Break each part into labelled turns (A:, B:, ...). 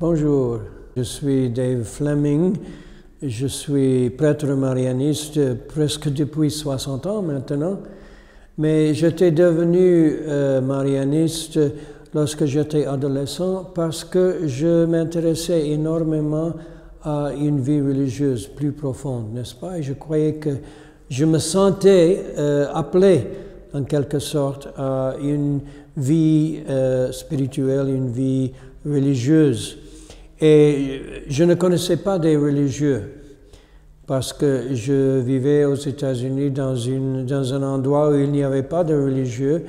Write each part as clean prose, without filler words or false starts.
A: Bonjour, je suis Dave Fleming, je suis prêtre marianiste presque depuis 60 ans maintenant, mais j'étais devenu marianiste lorsque j'étais adolescent parce que je m'intéressais énormément à une vie religieuse plus profonde, n'est-ce pas? Et je croyais que je me sentais appelé en quelque sorte à une vie spirituelle, une vie religieuse. Et je ne connaissais pas des religieux parce que je vivais aux États-Unis dans un endroit où il n'y avait pas de religieux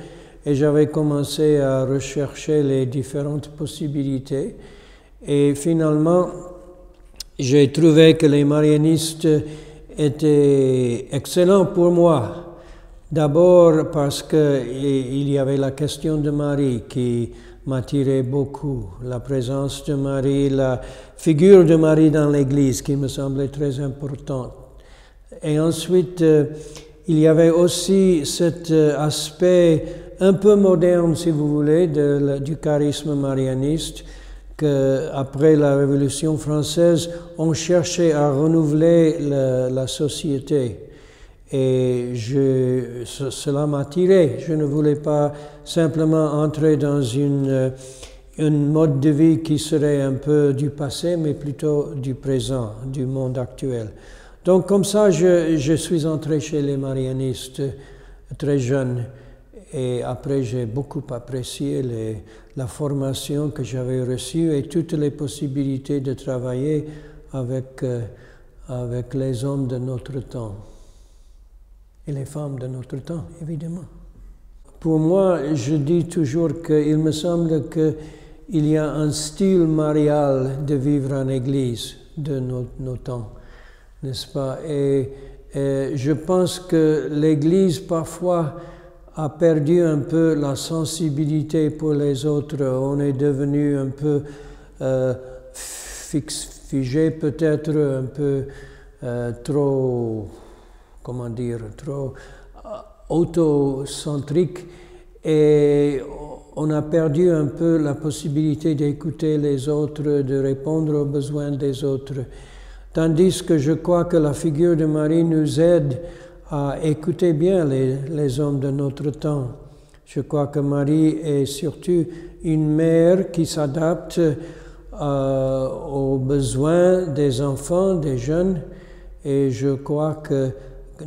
A: et j'avais commencé à rechercher les différentes possibilités. Et finalement, j'ai trouvé que les marianistes étaient excellents pour moi. D'abord parce qu'il y avait la question de Marie qui m'attirait beaucoup, la présence de Marie, la figure de Marie dans l'Église qui me semblait très importante. Et ensuite, il y avait aussi cet aspect un peu moderne, si vous voulez, du charisme marianiste, qu'après la Révolution française, on cherchait à renouveler la société. Et cela m'attirait. Je ne voulais pas simplement entrer dans une mode de vie qui serait un peu du passé, mais plutôt du présent, du monde actuel. Donc comme ça, je suis entré chez les marianistes très jeune. Et après, j'ai beaucoup apprécié la formation que j'avais reçue et toutes les possibilités de travailler avec les hommes de notre temps. Et les femmes de notre temps, évidemment. Pour moi, je dis toujours qu'il me semble qu'il y a un style marial de vivre en Église de nos temps, n'est-ce pas? Et je pense que l'Église, parfois, a perdu un peu la sensibilité pour les autres. On est devenu un peu figé, peut-être un peu trop... comment dire, trop autocentrique et on a perdu un peu la possibilité d'écouter les autres, de répondre aux besoins des autres. Tandis que je crois que la figure de Marie nous aide à écouter bien les hommes de notre temps. Je crois que Marie est surtout une mère qui s'adapte aux besoins des enfants, des jeunes, et je crois que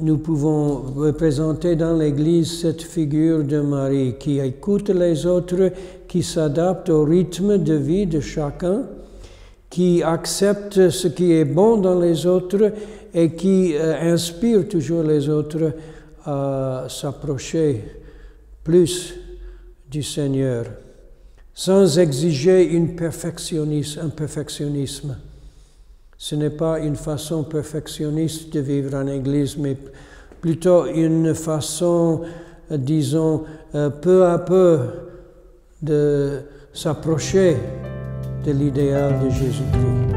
A: nous pouvons représenter dans l'Église cette figure de Marie qui écoute les autres, qui s'adapte au rythme de vie de chacun, qui accepte ce qui est bon dans les autres et qui inspire toujours les autres à s'approcher plus du Seigneur, sans exiger un perfectionnisme. Ce n'est pas une façon perfectionniste de vivre en Église, mais plutôt une façon, disons, peu à peu de s'approcher de l'idéal de Jésus-Christ.